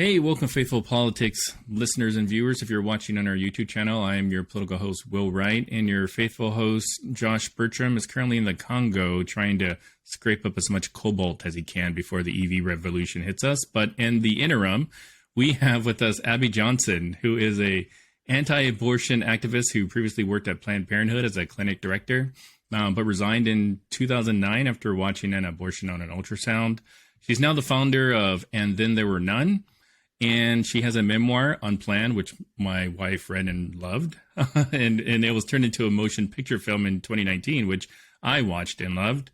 Hey, welcome, Faithful Politics listeners and viewers. If you're watching on our YouTube channel, I am your political host, Will Wright, and your faithful host, Josh Bertram, is currently in the Congo trying to scrape up as much cobalt as he can before the EV revolution hits us. But in the interim, we have with us Abby Johnson, who is a anti-abortion activist who previously worked at Planned Parenthood as a clinic director, but resigned in 2009 after watching an abortion on an ultrasound. She's now the founder of And Then There Were None, and she has a memoir, Unplanned, which my wife read and loved. and it was turned into a motion picture film in 2019, which I watched and loved,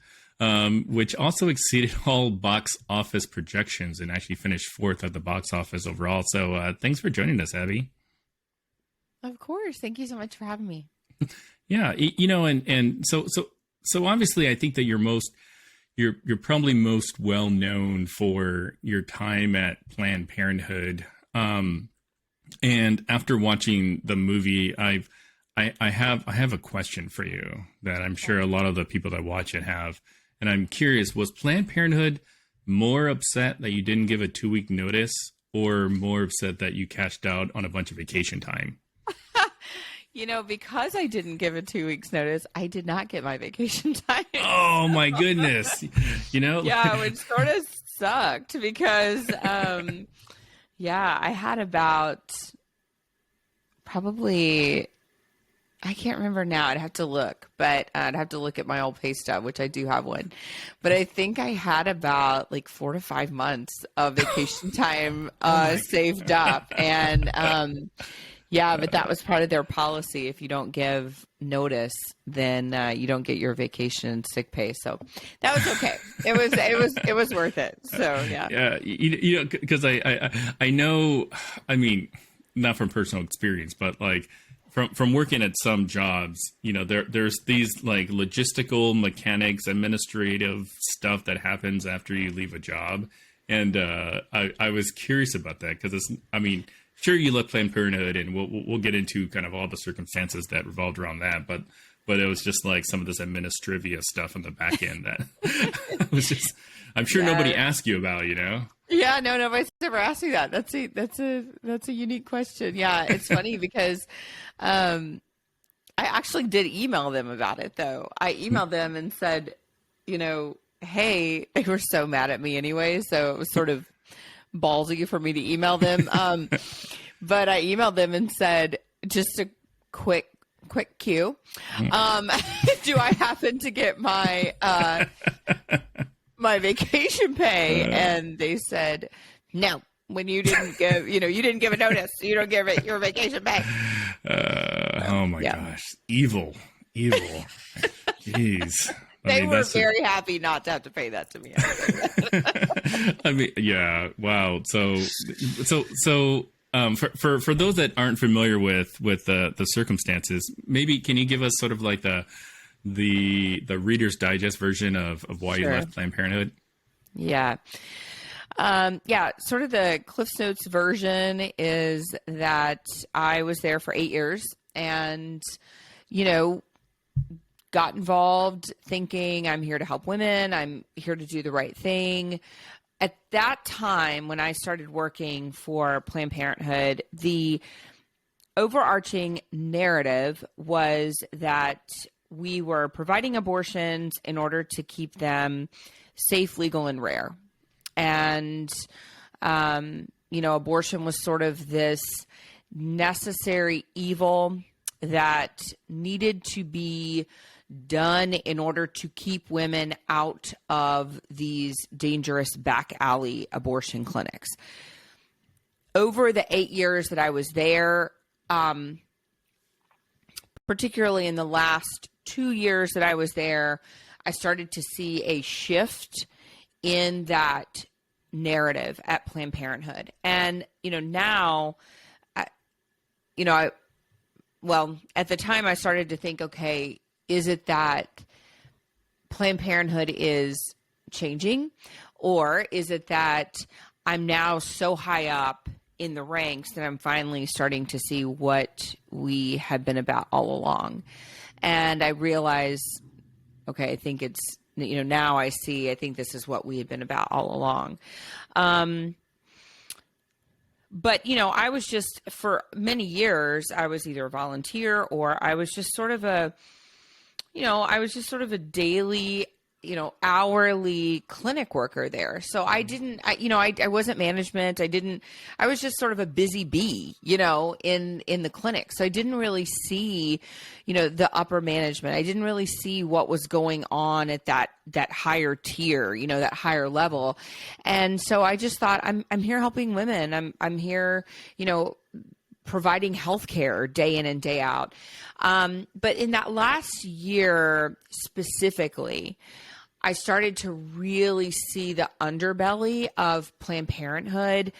which also exceeded all box office projections and actually finished fourth at the box office overall. So thanks for joining us, Abby. Of course. Thank you so much for having me. Yeah, you know, and so obviously I think that you're probably most well known for your time at Planned Parenthood. And after watching the movie, I have a question for you that I'm sure a lot of the people that watch it have. And I'm curious, was Planned Parenthood more upset that you didn't give a 2-week notice, or more upset that you cashed out on a bunch of vacation time? You know, because I didn't give a 2 weeks notice, I did not get my vacation time. Oh my goodness. You know? Yeah, which sort of sucked because, I had about probably, I can't remember now. I'd have to look, but I'd have to look at my old pay stub, which I do have one. But I think I had about like 4 to 5 months of vacation time saved up. And, yeah, but that was part of their policy. If you don't give notice, then you don't get your vacation and sick pay. So that was okay. It was worth it. So yeah. Yeah, you know, because I know. I mean, not from personal experience, but like from working at some jobs, you know, there's these like logistical mechanics, administrative stuff that happens after you leave a job, and I was curious about that because sure, you left Planned Parenthood, and we'll get into kind of all the circumstances that revolved around that. But it was just like some of this administrivia stuff on the back end that was just, I'm sure nobody asked you about, you know? Yeah, no, nobody's ever asked me that. That's a unique question. Yeah, it's funny because I actually did email them about it, though. I emailed them and said, you know, hey, they were so mad at me anyway, so it was sort of ballsy for me to email them. But I emailed them and said, just a quick cue. Do I happen to get my my vacation pay? And they said, no, when you didn't give, you didn't give a notice, you don't give it your vacation pay. Oh my gosh. Evil. Jeez. They were very happy not to have to pay that to me. I mean, yeah. Wow. So, for those that aren't familiar with the circumstances, maybe can you give us sort of like the Reader's Digest version of why you left Planned Parenthood? Yeah. Sort of the Cliff's Notes version is that I was there for 8 years and, got involved thinking I'm here to help women. I'm here to do the right thing. At that time, when I started working for Planned Parenthood, the overarching narrative was that we were providing abortions in order to keep them safe, legal, and rare. And, abortion was sort of this necessary evil that needed to be done in order to keep women out of these dangerous back alley abortion clinics. Over the 8 years that I was there, particularly in the last 2 years that I was there, I started to see a shift in that narrative at Planned Parenthood. And, now, at the time I started to think, okay, is it that Planned Parenthood is changing, or is it that I'm now so high up in the ranks that I'm finally starting to see what we have been about all along? And I realize, okay, I think it's, now I see, I think this is what we have been about all along. but, you know, I was just, for many years, I was either a volunteer or I was just sort of a, you know, I was just sort of a daily, you know, hourly clinic worker there. So I didn't, I wasn't management. I was just sort of a busy bee, you know, in the clinic. So I didn't really see, you know, the upper management. I didn't really see what was going on at that higher tier, you know, that higher level. And so I just thought, I'm here helping women. I'm here, you know, providing healthcare day in and day out. But in that last year specifically, I started to really see the underbelly of Planned Parenthood.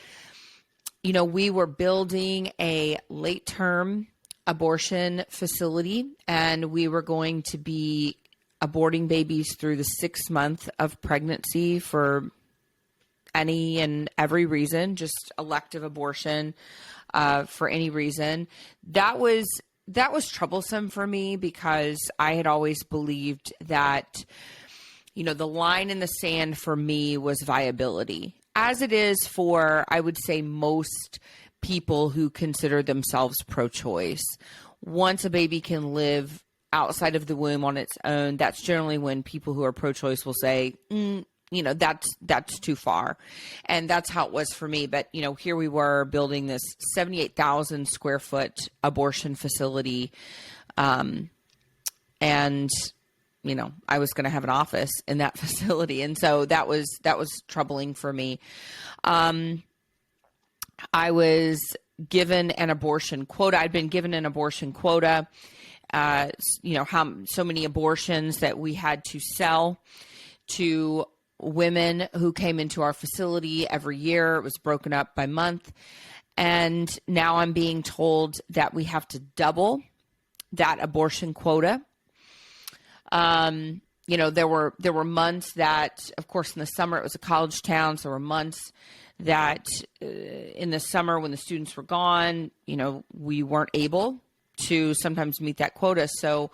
You know, we were building a late term abortion facility, and we were going to be aborting babies through the 6th month of pregnancy for any and every reason, just elective abortion for any reason. That was troublesome for me because I had always believed that, you know, the line in the sand for me was viability, as it is for, I would say, most people who consider themselves pro-choice. Once a baby can live outside of the womb on its own, that's generally when people who are pro-choice will say, you know, that's too far. And that's how it was for me. But, you know, here we were building this 78,000 square foot abortion facility. And, you know, I was going to have an office in that facility. And so that was troubling for me. I was given an abortion quota. I'd been given an abortion quota, you know, so many abortions that we had to sell to women who came into our facility every year. It was broken up by month. And now I'm being told that we have to double that abortion quota. You know, there were months that, of course, in the summer, it was a college town. So there were months that in the summer when the students were gone, you know, we weren't able to sometimes meet that quota. So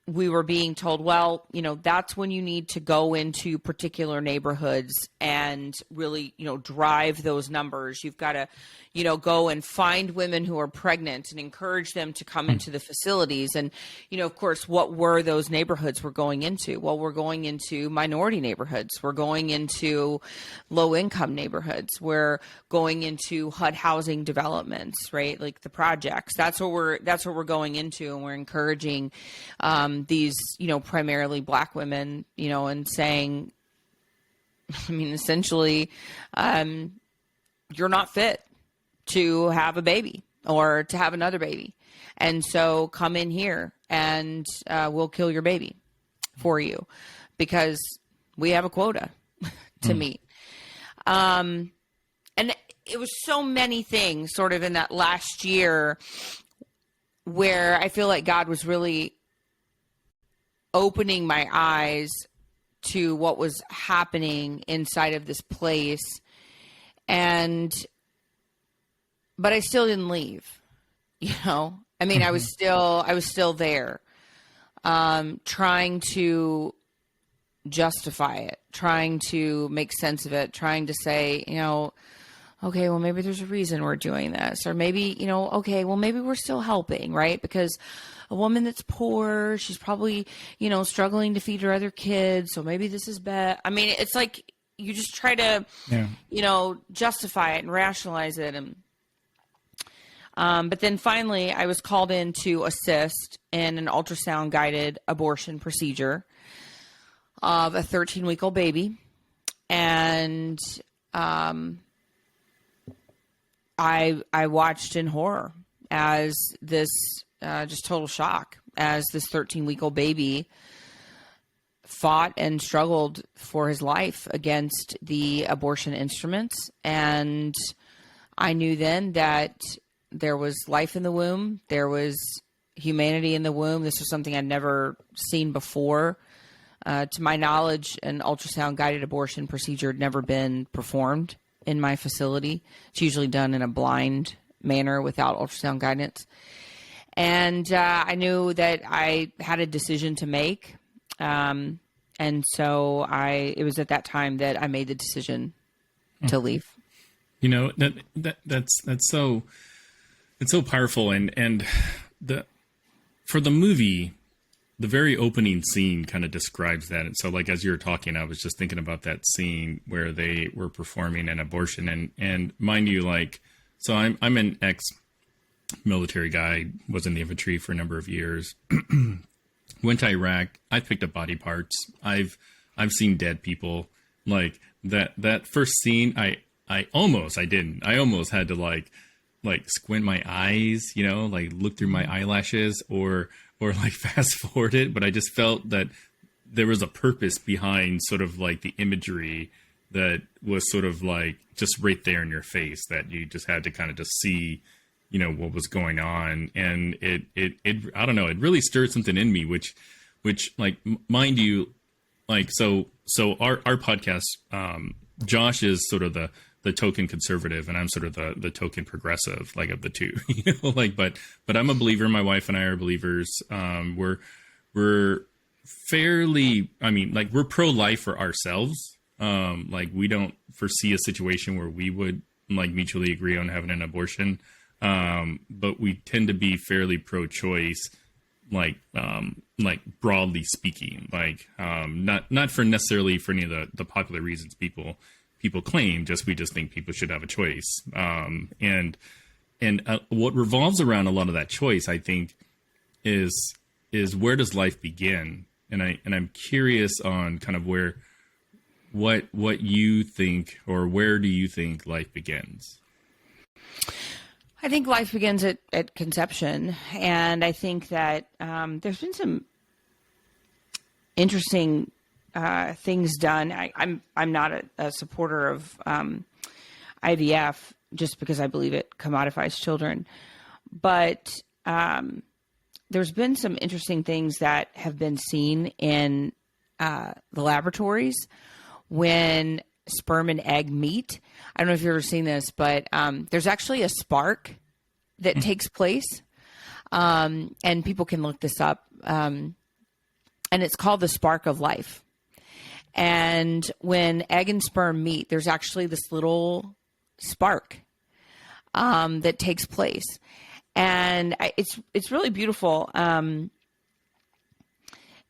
we were being told, well, you know, that's when you need to go into particular neighborhoods and really, you know, drive those numbers. You've got to, you know, go and find women who are pregnant and encourage them to come into the facilities. And, you know, of course, what were those neighborhoods we're going into? Well, we're going into minority neighborhoods. We're going into low income neighborhoods. We're going into HUD housing developments, right? Like the projects. That's what we're going into. And we're encouraging, these, you know, primarily Black women, you know, and saying, I mean, essentially, you're not fit to have a baby or to have another baby. And so come in here and we'll kill your baby for you because we have a quota to meet. And it was so many things sort of in that last year where I feel like God was really opening my eyes to what was happening inside of this place. But I still didn't leave, you know? I mean, I was still there, trying to justify it, trying to make sense of it, trying to say, you know, okay, well, maybe there's a reason we're doing this, or maybe, you know, okay, well, maybe we're still helping, right? Because a woman that's poor, she's probably, you know, struggling to feed her other kids. So maybe this is bad. I mean, it's like you just try to, you know, justify it and rationalize it. And, but then finally I was called in to assist in an ultrasound-guided abortion procedure of a 13-week-old baby. And, I watched in horror as this, just total shock as this 13-week-old baby fought and struggled for his life against the abortion instruments. And I knew then that there was life in the womb. There was humanity in the womb. This was something I'd never seen before. To my knowledge, an ultrasound-guided abortion procedure had never been performed in my facility. It's usually done in a blind manner without ultrasound guidance. And I knew that I had a decision to make. And so it was at that time that I made the decision to leave. That's so, it's so powerful. And the, for the movie, the very opening scene kind of describes that. And so, like, as you were talking, I was just thinking about that scene where they were performing an abortion. And mind you, like, so I'm an ex-military guy, was in the infantry for a number of years, went to Iraq. I picked up body parts. I've seen dead people. Like, that first scene, I almost had to like squint my eyes, like look through my eyelashes or like fast forward it. But I just felt that there was a purpose behind sort of like the imagery that was sort of like just right there in your face, that you just had to kind of just see, what was going on. And it I don't know, it really stirred something in me, which like, mind you, like, so our podcast, Josh is sort of the token conservative, and I'm sort of the token progressive, like, of the two, like, but I'm a believer. My wife and I are believers. We're fairly, I mean, like, we're pro-life for ourselves. Like, we don't foresee a situation where we would, like, mutually agree on having an abortion. But we tend to be fairly pro-choice, like broadly speaking, like, not for necessarily for any of the popular reasons people claim, we just think people should have a choice. And what revolves around a lot of that choice, I think, is where does life begin? And I'm curious on kind of what you think, or where do you think life begins? I think life begins at conception. And I think that there's been some interesting things done. I'm not a supporter of IVF, just because I believe it commodifies children. But there's been some interesting things that have been seen in the laboratories when sperm and egg meet. I don't know if you've ever seen this, but there's actually a spark that takes place. And people can look this up. And it's called the spark of life. And when egg and sperm meet, there's actually this little spark that takes place. And it's really beautiful. I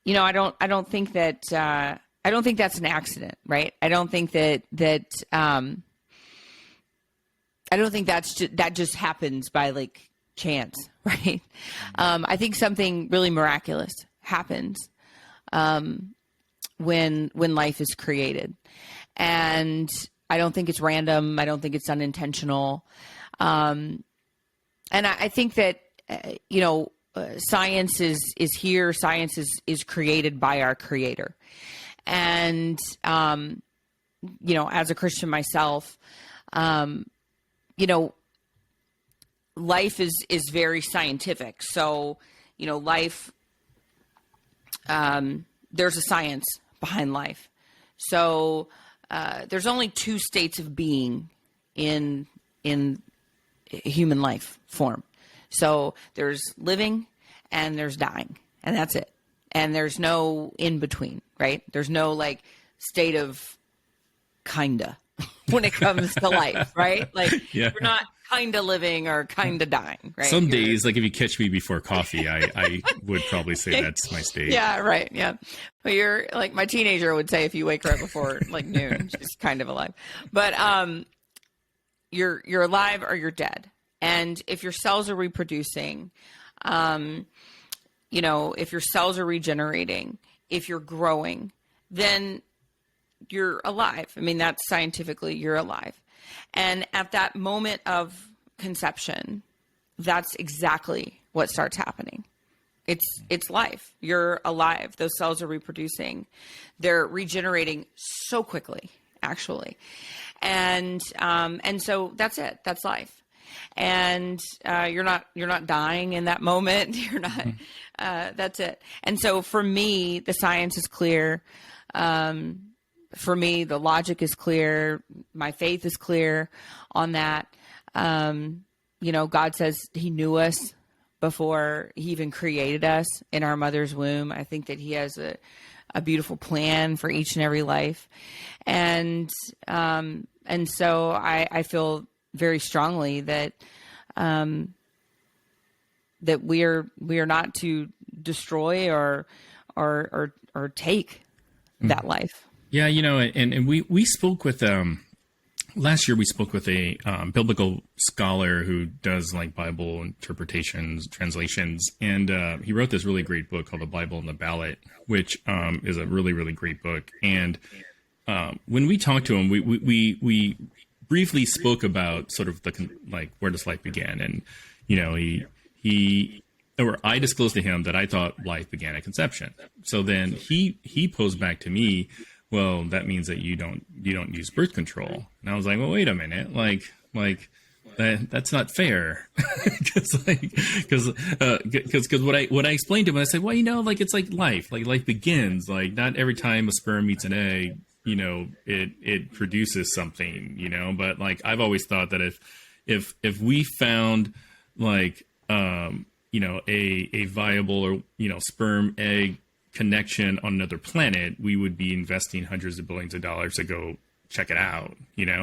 don't think that I don't think that's an accident, right? I don't think that I don't think that just happens by, like, chance, right? I think something really miraculous happens when life is created, and I don't think it's random. I don't think it's unintentional, and I think that science is here. Science is created by our Creator, and as a Christian myself, life is very scientific. So, life, there's a science behind life. So, there's only two states of being in human life form. So there's living and there's dying, and that's it. And there's no in between, right? There's no, like, state of kinda when it comes to life, right? Like, Yeah. We're not kinda living or kinda dying, right? Some days, like, if you catch me before coffee, I would probably say that's my state. Yeah, right. Yeah. But you're like, my teenager would say, if you wake her up before like noon, she's kind of alive. But you're alive or you're dead. And if your cells are reproducing, if your cells are regenerating, if you're growing, then you're alive. I mean, that's scientifically, you're alive. And at that moment of conception, that's exactly what starts happening. It's life. You're alive. Those cells are reproducing. They're regenerating so quickly, actually. And so that's it. That's life. And you're not dying in that moment. You're not. That's it. And so for me, the science is clear. For me, the logic is clear. My faith is clear on that. God says He knew us before He even created us in our mother's womb. I think that He has a beautiful plan for each and every life. And so I feel very strongly that, that we are not to destroy or take that life. Yeah. And we spoke with, last year we spoke with a biblical scholar who does like Bible interpretations, translations, and he wrote this really great book called The Bible and the Ballot, which is a really, really great book. And when we talked to him, we briefly spoke about sort of like where does life begin, and I disclosed to him that I thought life began at conception. So then he posed back to me, well, that means that you don't use birth control. And I was like, well, wait a minute, like that's not fair, because what I explained to him, I said, well, like it's like life begins, like not every time a sperm meets an egg, it produces something, but like I've always thought that if we found like a viable or sperm egg connection on another planet, we would be investing hundreds of billions of dollars to go check it out,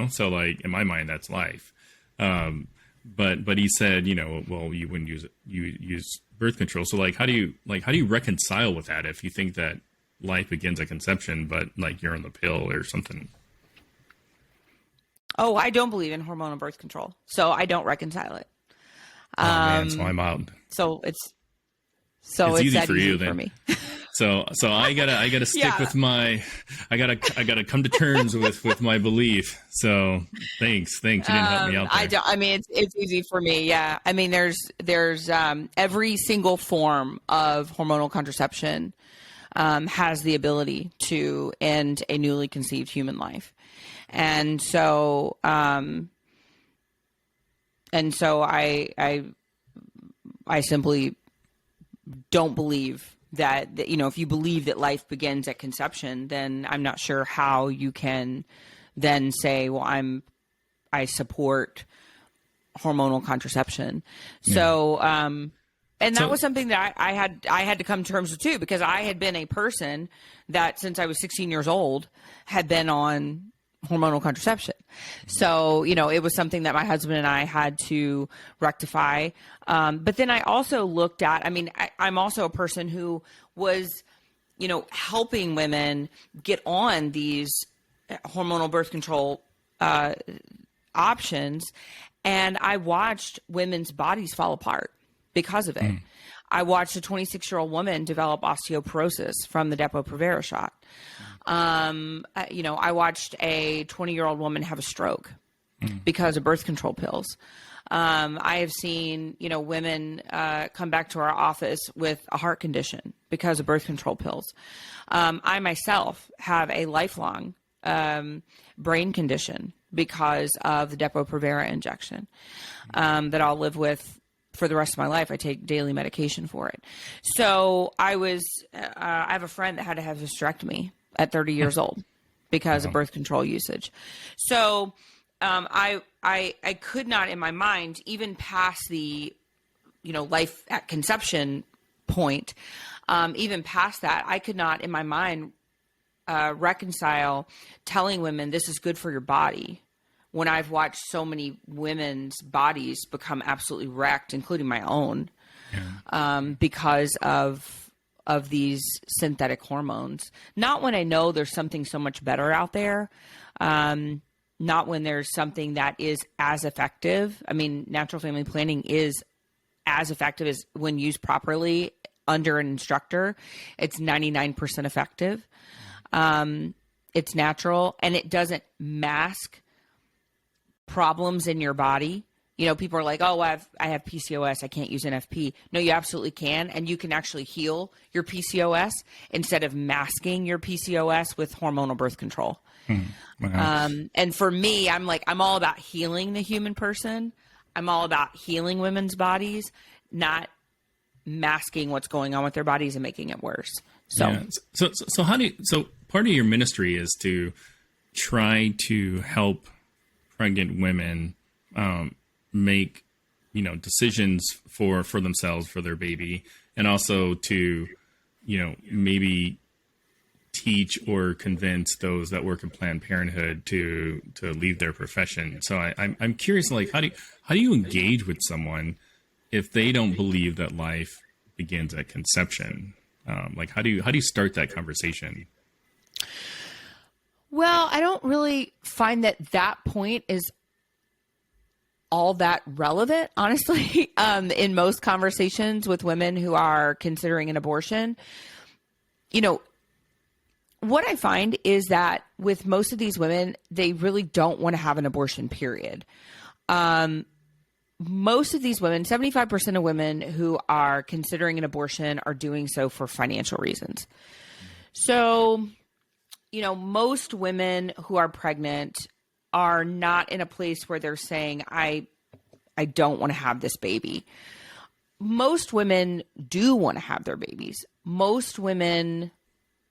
so like in my mind that's life. But he said, well, you wouldn't use birth control. So like how do you reconcile with that if you think that life begins at conception but like you're on the pill or something? Oh, I don't believe in hormonal birth control, so I don't reconcile it. Oh man, so I'm out. So it's easy that for easy you then. for me. So I gotta stick with my, I gotta come to terms with my belief. So thanks. You didn't help me out there. It's easy for me. Yeah. I mean, there's every single form of hormonal contraception has the ability to end a newly conceived human life. And so I simply don't believe that, if you believe that life begins at conception, then I'm not sure how you can then say, well, I support hormonal contraception. Yeah. So, and that was something that I had to come to terms with too, because I had been a person that since I was 16 years old had been on hormonal contraception. So, it was something that my husband and I had to rectify. But then I also looked at, I'm also a person who was, helping women get on these hormonal birth control options. And I watched women's bodies fall apart because of it. I watched a 26-year-old woman develop osteoporosis from the Depo-Provera shot. I watched a 20-year-old woman have a stroke because of birth control pills. I have seen, women come back to our office with a heart condition because of birth control pills. I myself have a lifelong brain condition because of the Depo-Provera injection that I'll live with for the rest of my life. I take daily medication for it. So I have a friend that had to have a hysterectomy at 30 years old because of birth control usage. So I could not in my mind, even past the, life at conception point, even past that, I could not in my mind reconcile telling women this is good for your body when I've watched so many women's bodies become absolutely wrecked, including my own, because of these synthetic hormones. Not when I know there's something so much better out there. Not when there's something that is as effective. Natural family planning is as effective as when used properly under an instructor. It's 99% effective. It's natural and it doesn't mask problems in your body. People are like, oh, I have PCOS, I can't use NFP. No, you absolutely can. And you can actually heal your PCOS instead of masking your PCOS with hormonal birth control. Wow. And for me, I'm all about healing the human person. I'm all about healing women's bodies, not masking what's going on with their bodies and making it worse. So part of your ministry is to try to help pregnant women make decisions for themselves, for their baby, and also to maybe teach or convince those that work in Planned Parenthood to leave their profession. So I'm curious, like, how do you engage with someone if they don't believe that life begins at conception? Like, how do you start that conversation? Well, I don't really find that point is all that relevant, honestly, in most conversations with women who are considering an abortion. You know, what I find is that with most of these women, they really don't want to have an abortion, period. Most of these women, 75% of women who are considering an abortion are doing so for financial reasons. So, you know, most women who are pregnant are not in a place where they're saying, I don't want to have this baby. Most women do want to have their babies. Most women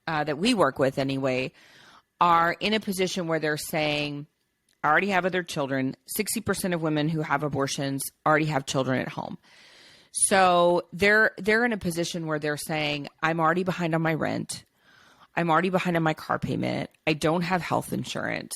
that we work with anyway are in a position where they're saying, I already have other children. 60% of women who have abortions already have children at home. So they're in a position where they're saying, I'm already behind on my rent. I'm already behind on my car payment. I don't have health insurance.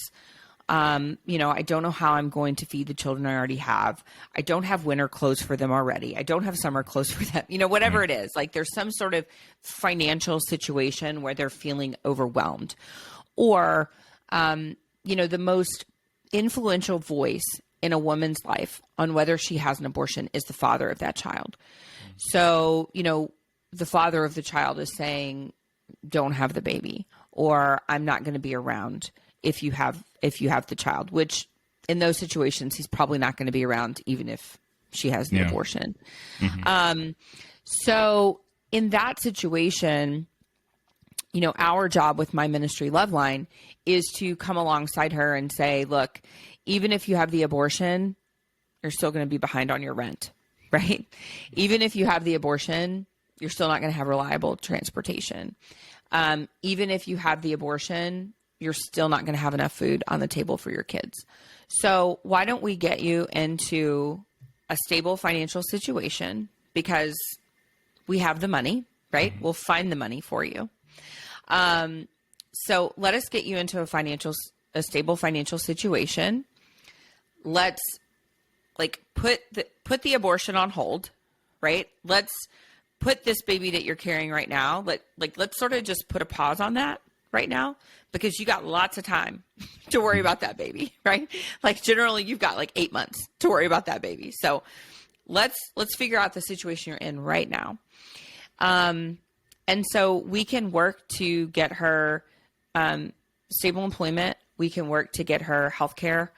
You know, I don't know how I'm going to feed the children I already have. I don't have winter clothes for them already. I don't have summer clothes for them. You know, whatever it is, like there's some sort of financial situation where they're feeling overwhelmed. Or, you know, the most influential voice in a woman's life on whether she has an abortion is the father of that child. So, you know, the father of the child is saying, don't have the baby, or I'm not going to be around if you have the child, which in those situations, he's probably not going to be around even if she has an abortion. Mm-hmm. So in that situation, you know, our job with my ministry Loveline is to come alongside her and say, look, even if you have the abortion, you're still going to be behind on your rent, right? Even if you have the abortion, you're still not going to have reliable transportation. Even if you have the abortion, you're still not going to have enough food on the table for your kids. So why don't we get you into a stable financial situation, because we have the money, right? We'll find the money for you. So let us get you into a stable financial situation. Let's like put the abortion on hold, right? Let's put this baby that you're carrying right now. Let's sort of just put a pause on that right now, because you got lots of time to worry about that baby, right? Like generally you've got like 8 months to worry about that baby. So let's figure out the situation you're in right now. And so we can work to get her stable employment. We can work to get her healthcare.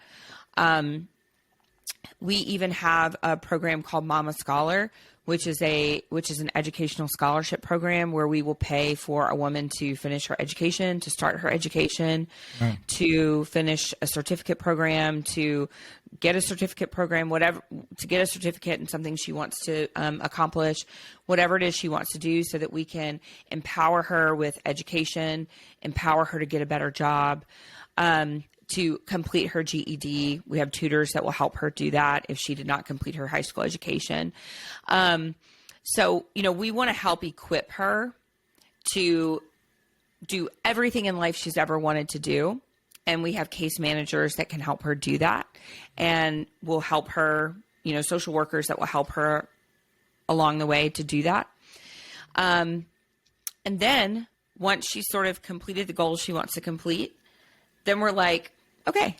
We even have a program called Mama Scholar, which is an educational scholarship program where we will pay for a woman to finish her education, to start her education, to finish a certificate program, to get a certificate program, whatever, to get a certificate in something she wants to accomplish, whatever it is she wants to do, so that we can empower her with education, empower her to get a better job, to complete her GED. We have tutors that will help her do that if she did not complete her high school education. So, you know, we want to help equip her to do everything in life she's ever wanted to do. And we have case managers that can help her do that, and will help her, you know, social workers that will help her along the way to do that. And then once she's sort of completed the goals she wants to complete, then we're like, okay,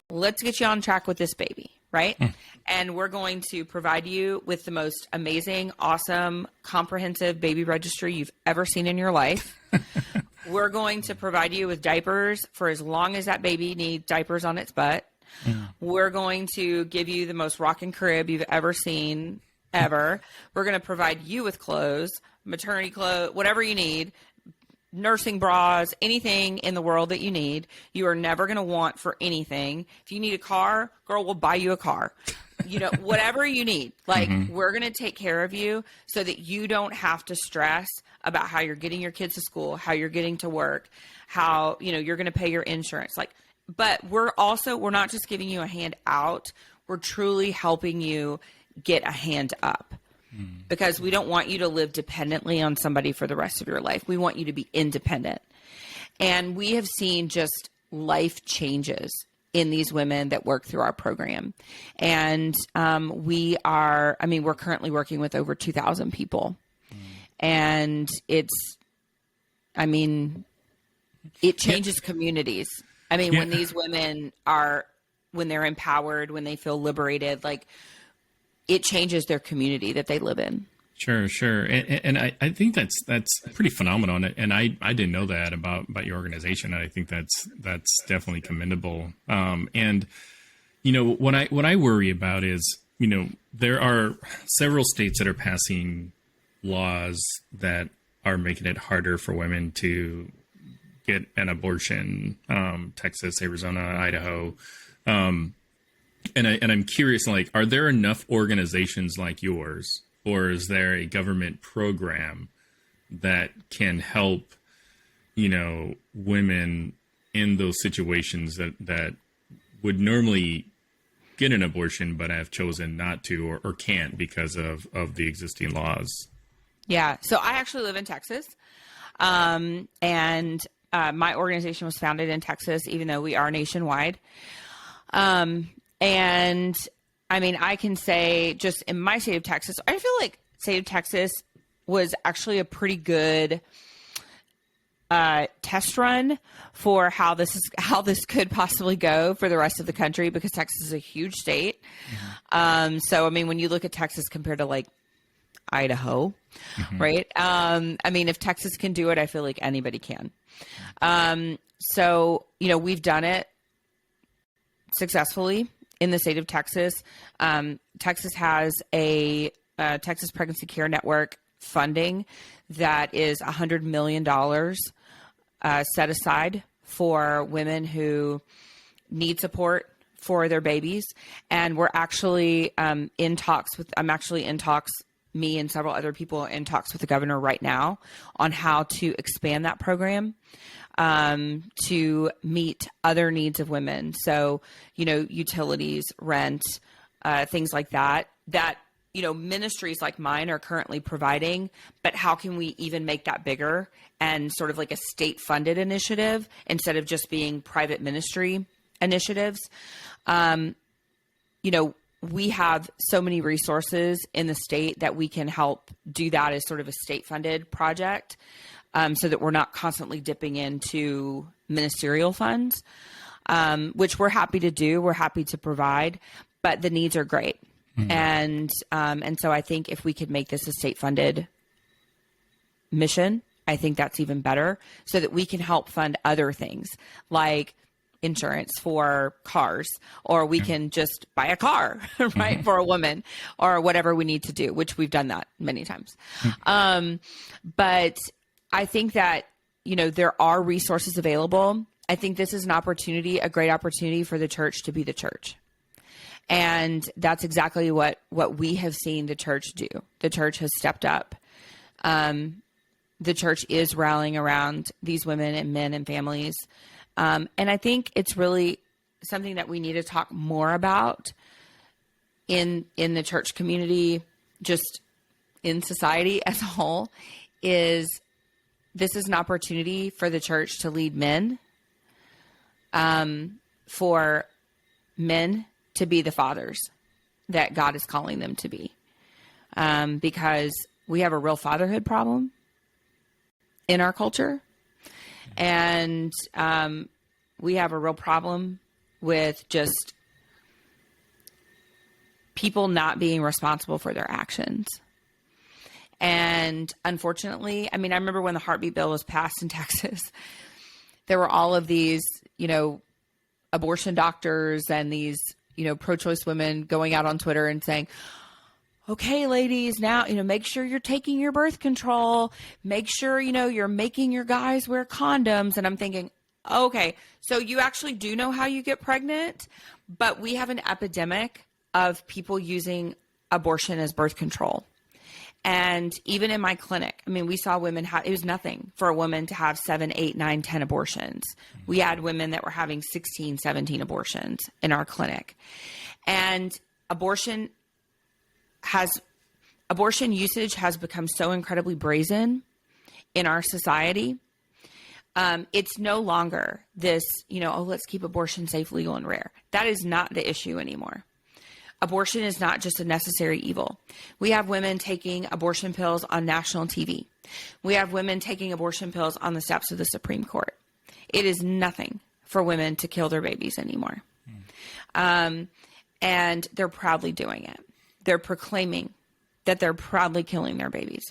let's get you on track with this baby, right? And we're going to provide you with the most amazing, awesome, comprehensive baby registry you've ever seen in your life. We're going to provide you with diapers for as long as that baby needs diapers on its butt. We're going to give you the most rockin' crib you've ever seen, ever. We're going to provide you with clothes, maternity clothes, whatever you need, nursing bras, anything in the world that you need. You are never going to want for anything. If you need a car, girl, we'll buy you a car. You know, whatever you need, like we're going to take care of you so that you don't have to stress about how you're getting your kids to school, how you're getting to work, how, you know, you're going to pay your insurance. Like, but we're not just giving you a hand out. We're truly helping you get a hand up. because we don't want you to live dependently on somebody for the rest of your life. We want you to be independent. And we have seen just life changes in these women that work through our program. And we're currently working with over 2,000 people. And it changes communities. When these women when they're empowered, when they feel liberated, like, it changes their community that they live in. Sure. And I think that's pretty phenomenal. And I didn't know that about your organization. I think that's definitely commendable. And, what I worry about is, there are several states that are passing laws that are making it harder for women to get an abortion. Texas, Arizona, Idaho. And I'm curious, like, are there enough organizations like yours, or is there a government program that can help, women in those situations that would normally get an abortion but have chosen not to or can't because of the existing laws? Yeah. So I actually live in Texas. And my organization was founded in Texas, even though we are nationwide. I can say, just in my state of Texas, I feel like state of Texas was actually a pretty good test run for how this could possibly go for the rest of the country, because Texas is a huge state. Mm-hmm. When you look at Texas compared to, like, Idaho, mm-hmm. right? If Texas can do it, I feel like anybody can. We've done it successfully in the state of Texas. Texas has a Texas Pregnancy Care Network funding that is $100 million set aside for women who need support for their babies. And we're actually in talks, me and several other people in talks with the governor right now on how to expand that program to meet other needs of women. So, utilities, rent, things like that, ministries like mine are currently providing, but how can we even make that bigger and sort of like a state funded initiative instead of just being private ministry initiatives? We have so many resources in the state that we can help do that as sort of a state funded project, so that we're not constantly dipping into ministerial funds, which we're happy to do. We're happy to provide, but the needs are great. Mm-hmm. And so I think if we could make this a state funded mission, I think that's even better, so that we can help fund other things like insurance for cars, or we can just buy a car, right, for a woman, or whatever we need to do, which we've done that many times. But I think that, there are resources available. I think this is a great opportunity for the church to be the church. And that's exactly what we have seen the church do. The church has stepped up. The church is rallying around these women and men and families. And I think it's really something that we need to talk more about in the church community, just in society as a whole, is this is an opportunity for the church to lead men, for men to be the fathers that God is calling them to be, because we have a real fatherhood problem in our culture. And we have a real problem with just people not being responsible for their actions. And unfortunately, I remember when the heartbeat bill was passed in Texas, there were all of these, abortion doctors and these, pro-choice women going out on Twitter and saying, okay, ladies, now, make sure you're taking your birth control. Make sure, you're making your guys wear condoms. And I'm thinking, okay, so you actually do know how you get pregnant, but we have an epidemic of people using abortion as birth control. And even in my clinic, we saw women it was nothing for a woman to have 7, 8, 9, 10 abortions. We had women that were having 16, 17 abortions in our clinic. And abortion has abortion usage has become so incredibly brazen in our society. It's no longer this, let's keep abortion safe, legal, and rare. That is not the issue anymore. Abortion is not just a necessary evil. We have women taking abortion pills on national TV. We have women taking abortion pills on the steps of the Supreme Court. It is nothing for women to kill their babies anymore. And they're proudly doing it. They're proclaiming that they're proudly killing their babies.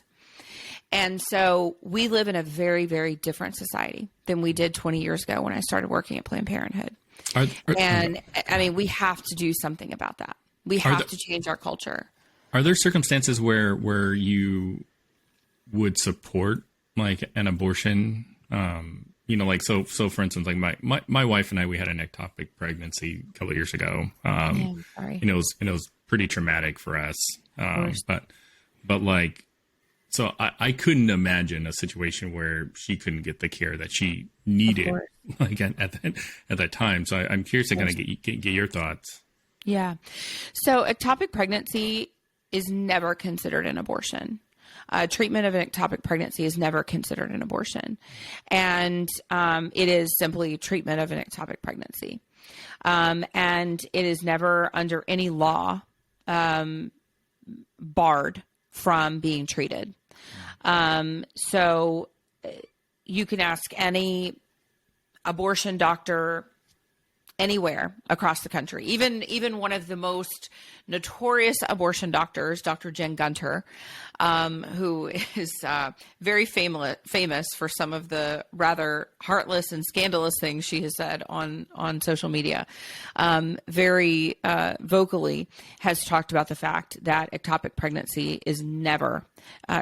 And so we live in a very, very different society than we did 20 years ago when I started working at Planned Parenthood. We have to do something about that. We have to change our culture. Are there circumstances where you would support like an abortion? So for instance, like my wife and I, we had an ectopic pregnancy a couple of years ago. Sorry. It was pretty traumatic for us. But like, so I couldn't imagine a situation where she couldn't get the care that she needed, like at that time. So I'm curious to kind of get your thoughts. Yeah. So ectopic pregnancy is never considered an abortion. Treatment of an ectopic pregnancy is never considered an abortion. And it is simply treatment of an ectopic pregnancy. And it is never under any law barred from being treated. So you can ask any abortion doctor anywhere across the country, even one of the most notorious abortion doctors, Dr. Jen Gunter, who is very famous for some of the rather heartless and scandalous things she has said on social media, very vocally has talked about the fact that ectopic pregnancy is never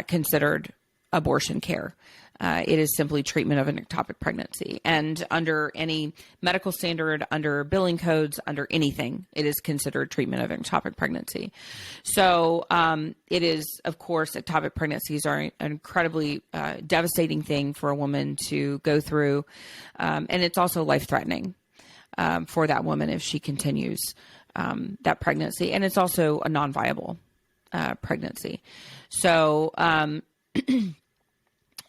considered abortion care. It is simply treatment of an ectopic pregnancy. And under any medical standard, under billing codes, under anything, it is considered treatment of an ectopic pregnancy. So it is, of course, ectopic pregnancies are an incredibly devastating thing for a woman to go through. And it's also life-threatening for that woman if she continues that pregnancy. And it's also a non-viable pregnancy. So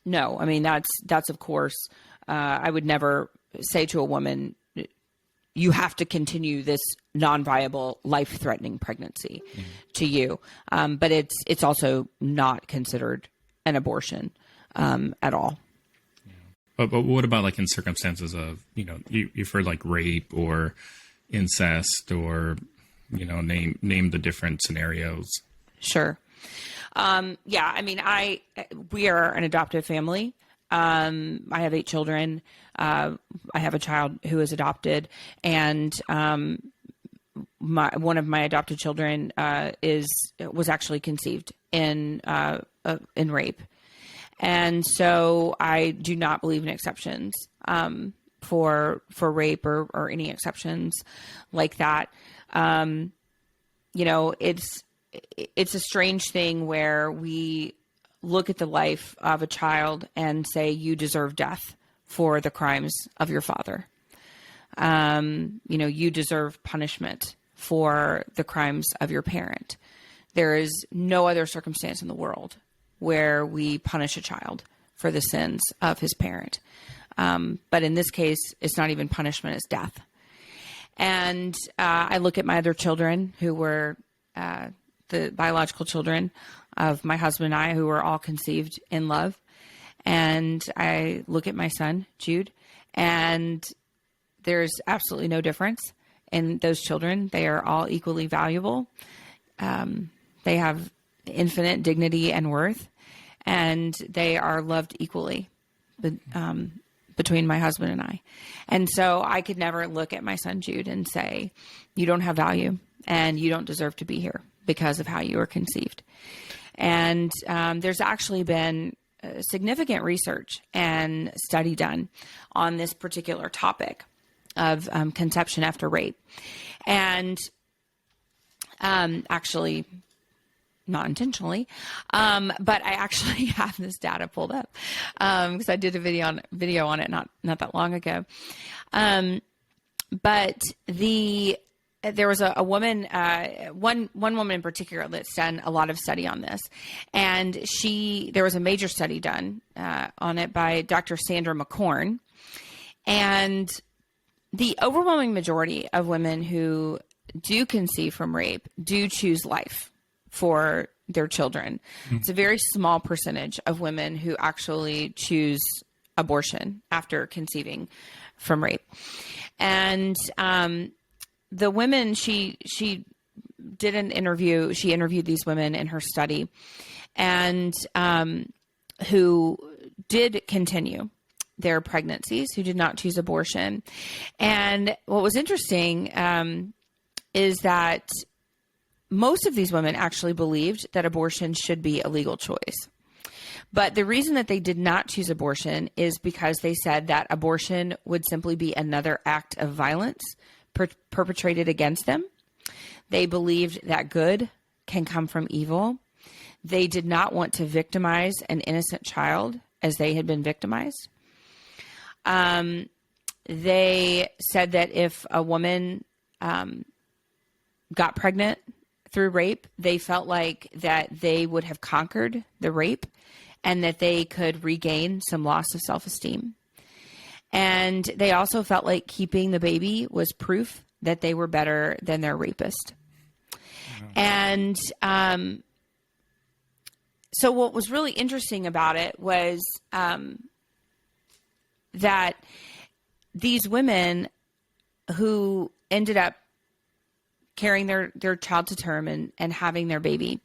no, I mean, that's of course, I would never say to a woman, you have to continue this non-viable, life-threatening pregnancy to you. But it's also not considered an abortion at all. Yeah. But what about like in circumstances of, you've heard like rape or incest or, name the different scenarios? Sure. Yeah, I mean, we are an adoptive family. I have 8 children. I have a child who is adopted, and one of my adopted children was actually conceived in rape, and so I do not believe in exceptions for rape or any exceptions like that. It's a strange thing where we look at the life of a child and say, you deserve death for the crimes of your father. You deserve punishment for the crimes of your parent. There is no other circumstance in the world where we punish a child for the sins of his parent. But in this case, it's not even punishment, it's death. And I look at my other children who were the biological children of my husband and I, who were all conceived in love. And I look at my son, Jude, and there's absolutely no difference in those children. They are all equally valuable. They have infinite dignity and worth, and they are loved equally between my husband and I. And so I could never look at my son, Jude, and say, you don't have value and you don't deserve to be here because of how you were conceived. And there's actually been significant research and study done on this particular topic of conception after rape. And actually, not intentionally, but I actually have this data pulled up because I did a video on it not that long ago. But there was a woman, one woman in particular that's done a lot of study on this, and there was a major study done on it by Dr. Sandra McCorn, and the overwhelming majority of women who do conceive from rape do choose life for their children. It's a very small percentage of women who actually choose abortion after conceiving from rape, and the women, she did an interview. She interviewed these women in her study, and who did continue their pregnancies, who did not choose abortion. And what was interesting is that most of these women actually believed that abortion should be a legal choice. But the reason that they did not choose abortion is because they said that abortion would simply be another act of violence perpetrated against them. They believed that good can come from evil. They did not want to victimize an innocent child as they had been victimized. They said that if a woman got pregnant through rape, they felt like that they would have conquered the rape and that they could regain some loss of self-esteem. And they also felt like keeping the baby was proof that they were better than their rapist. And so what was really interesting about it was that these women who ended up carrying their child to term and having their baby,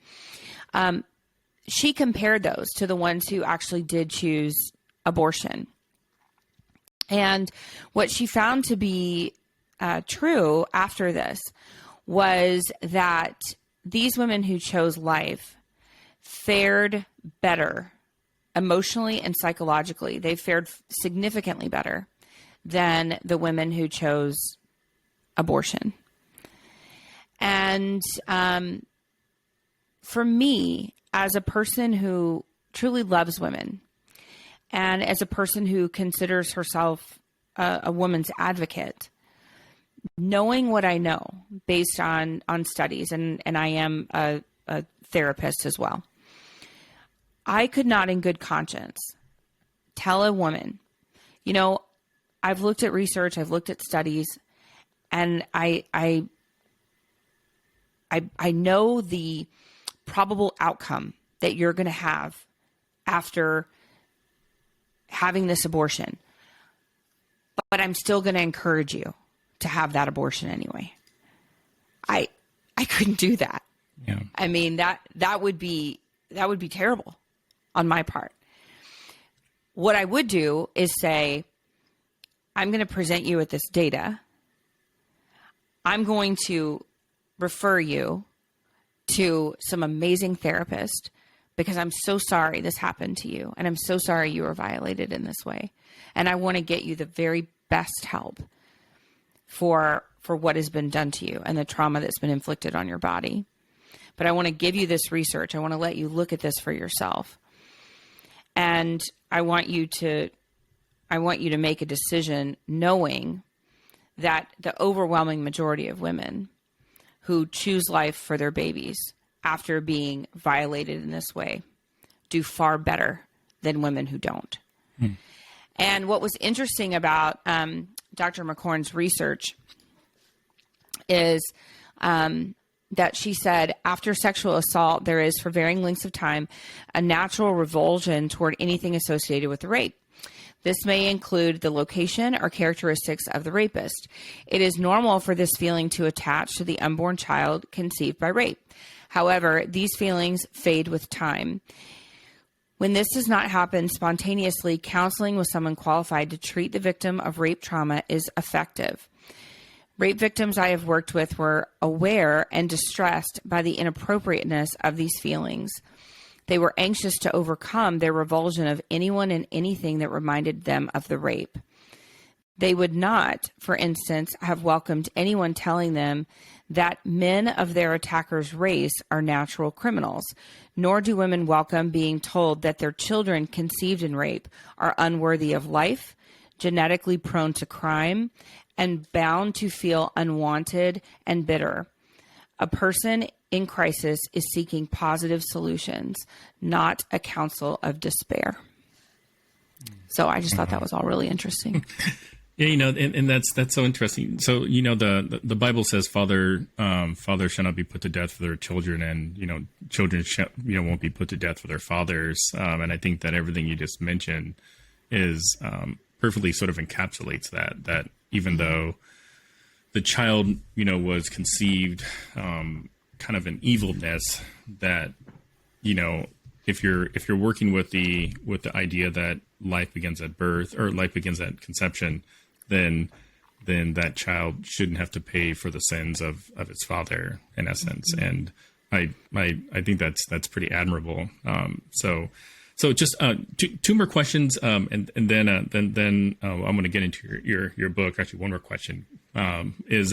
she compared those to the ones who actually did choose abortion. And what she found to be true after this was that these women who chose life fared better emotionally and psychologically. They fared significantly better than the women who chose abortion. And for me, as a person who truly loves women, and as a person who considers herself a woman's advocate, knowing what I know based on studies, and I am a therapist as well, I could not in good conscience tell a woman, you know, I've looked at research, I've looked at studies, and I know the probable outcome that you're going to have after having this abortion, but I'm still going to encourage you to have that abortion anyway. I couldn't do that. Yeah. I mean, that would be terrible on my part. What I would do is say, I'm going to present you with this data. I'm going to refer you to some amazing therapist because I'm so sorry this happened to you. And I'm so sorry you were violated in this way. And I want to get you the very best help for what has been done to you and the trauma that's been inflicted on your body. But I want to give you this research. I want to let you look at this for yourself. And I want you to make a decision knowing that the overwhelming majority of women who choose life for their babies after being violated in this way do far better than women who don't. And what was interesting about Dr. McCorn's research is that she said after sexual assault, there is, for varying lengths of time, a natural revulsion toward anything associated with the rape. This may include the location or characteristics of the rapist. It is normal for this feeling to attach to the unborn child conceived by rape. However, these feelings fade with time. When this does not happen spontaneously, counseling with someone qualified to treat the victim of rape trauma is effective. Rape victims I have worked with were aware and distressed by the inappropriateness of these feelings. They were anxious to overcome their revulsion of anyone and anything that reminded them of the rape. They would not, for instance, have welcomed anyone telling them that men of their attacker's race are natural criminals, nor do women welcome being told that their children conceived in rape are unworthy of life, genetically prone to crime, and bound to feel unwanted and bitter. A person in crisis is seeking positive solutions, not a counsel of despair. So I just thought that was all really interesting. Yeah, and that's so interesting. So, the Bible says father shall not be put to death for their children, and, children won't be put to death for their fathers. And I think that everything you just mentioned is perfectly sort of encapsulates that even though the child, was conceived kind of an evilness, that, if you're working with the idea that life begins at birth or life begins at conception, then that child shouldn't have to pay for the sins of its father, in essence. And I think that's pretty admirable. So just two more questions, and then I'm going to get into your book. Actually, one more question is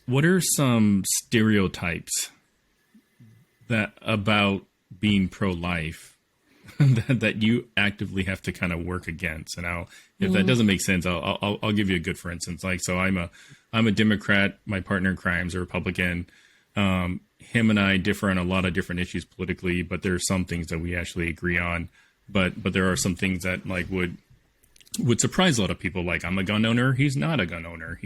what are some stereotypes that about being pro-life that you actively have to kind of work against? And if that doesn't make sense, I'll give you a good, for instance. Like, so I'm a Democrat. My partner in crime is a Republican. Him and I differ on a lot of different issues politically, but there are some things that we actually agree on. But there are some things that like would surprise a lot of people. Like, I'm a gun owner. He's not a gun owner,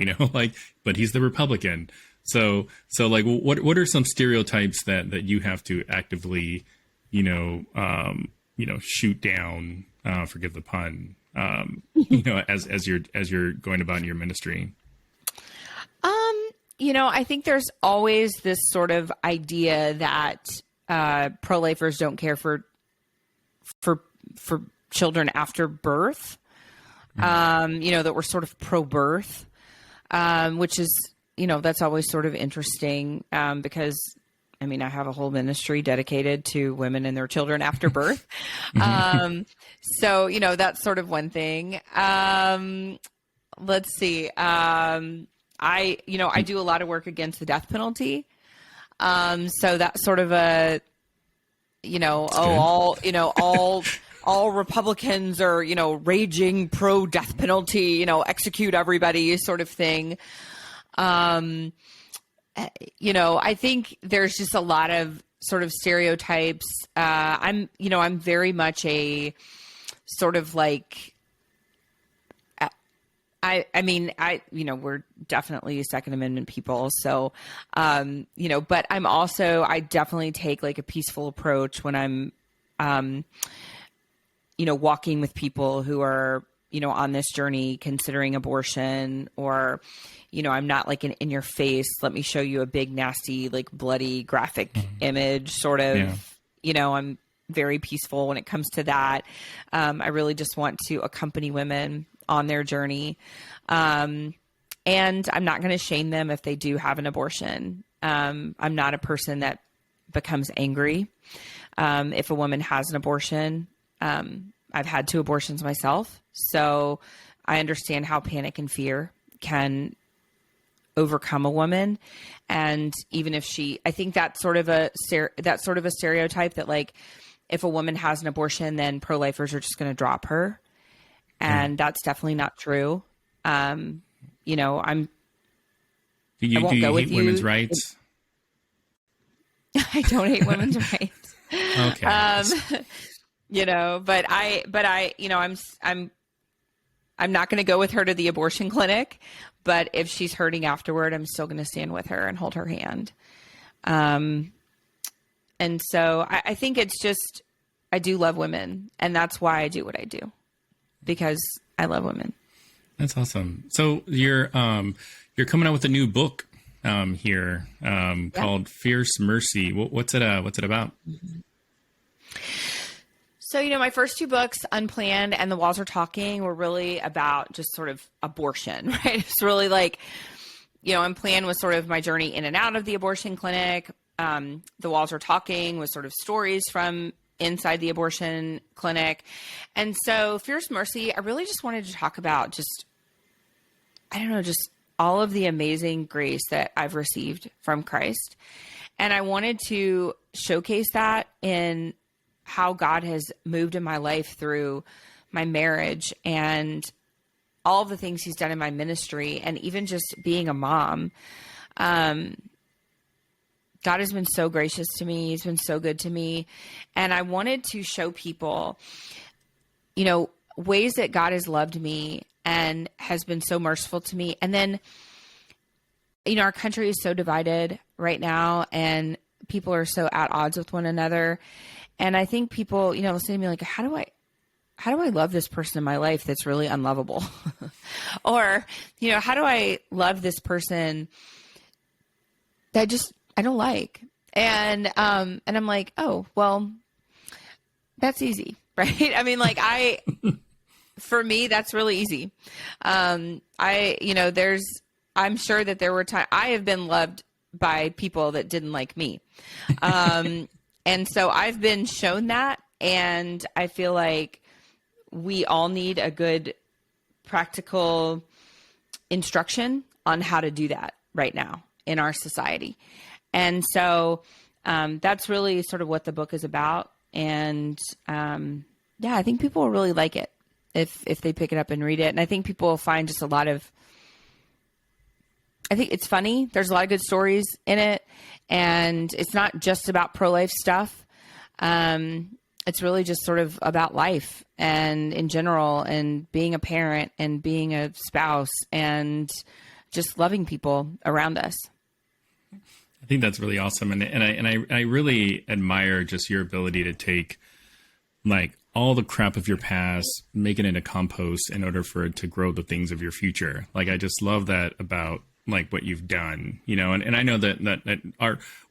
but he's the Republican. So like, what are some stereotypes that you have to actively, shoot down, forgive the pun, as you're going about in your ministry? I think there's always this sort of idea that pro-lifers don't care for children after birth. That we're sort of pro-birth, which is, that's always sort of interesting because, I have a whole ministry dedicated to women and their children after birth. So, that's sort of one thing. Let's see. I do a lot of work against the death penalty. So that's sort of a, all Republicans are, raging pro death penalty, execute everybody sort of thing. I think there's just a lot of sort of stereotypes. I'm very much a sort of like, we're definitely Second Amendment people. So, but I definitely take like a peaceful approach when I'm, walking with people who are, on this journey considering abortion, or, I'm not like an in your face, let me show you a big, nasty, like bloody graphic image sort of, I'm very peaceful when it comes to that. I really just want to accompany women on their journey. And I'm not going to shame them if they do have an abortion. I'm not a person that becomes angry. If a woman has an abortion, I've had 2 abortions myself. So I understand how panic and fear can overcome a woman. And even if I think that's sort of a stereotype that like, if a woman has an abortion, then pro-lifers are just going to drop her. And that's definitely not true. I won't go with you. Women's rights? I don't hate women's rights. Okay. I'm not going to go with her to the abortion clinic, but if she's hurting afterward, I'm still going to stand with her and hold her hand. And so I think it's just, I do love women, and that's why I do what I do, because I love women. That's awesome. So you're coming out with a new book here called Fierce Mercy. What's it about? So, my first 2 books, Unplanned and The Walls Are Talking, were really about just sort of abortion, right? It's really like, Unplanned was sort of my journey in and out of the abortion clinic. The Walls Are Talking was sort of stories from inside the abortion clinic. And so Fierce Mercy, I really just wanted to talk about just all of the amazing grace that I've received from Christ. And I wanted to showcase that in how God has moved in my life through my marriage, and all the things he's done in my ministry, and even just being a mom. God has been so gracious to me. He's been so good to me. And I wanted to show people, ways that God has loved me and has been so merciful to me. And then, our country is so divided right now, and people are so at odds with one another. And I think people, listen to me like, how do I love this person in my life that's really unlovable? Or, how do I love this person that I don't like? And I'm like, oh, well, that's easy, right? I mean, like for me, that's really easy. I'm sure that there were times I have been loved by people that didn't like me. And so I've been shown that, and I feel like we all need a good practical instruction on how to do that right now in our society. And so that's really sort of what the book is about. And I think people will really like it if they pick it up and read it. And I think people will find just I think it's funny. There's a lot of good stories in it, and it's not just about pro-life stuff. It's really just sort of about life and in general, and being a parent and being a spouse and just loving people around us. I think that's really awesome. And I really admire just your ability to take like all the crap of your past, make it into compost in order for it to grow the things of your future. Like, I just love that about like what you've done, and I know that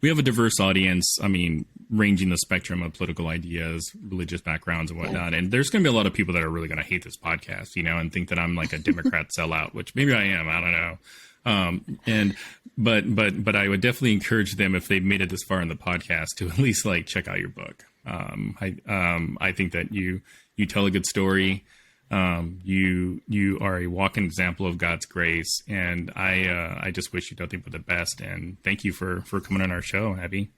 we have a diverse audience. I mean, ranging the spectrum of political ideas, religious backgrounds and whatnot. And there's going to be a lot of people that are really going to hate this podcast, and think that I'm like a Democrat sellout, which maybe I am. I don't know. But I would definitely encourage them, if they've made it this far in the podcast, to at least like check out your book. I think that you tell a good story. You are a walking example of God's grace, and I just wish you nothing but the best. And thank you for coming on our show, Abby.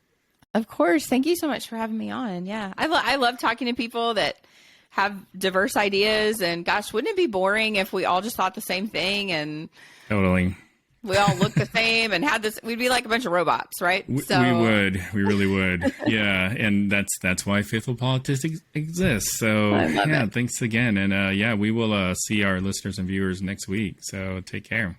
Of course. Thank you so much for having me on. Yeah. I love talking to people that have diverse ideas, and gosh, wouldn't it be boring if we all just thought the same thing and totally we all look the same and had this? We'd be like a bunch of robots, right? We would. We really would. Yeah. And that's why Faithful Politics exists. So yeah, thanks again. And we will see our listeners and viewers next week. So take care.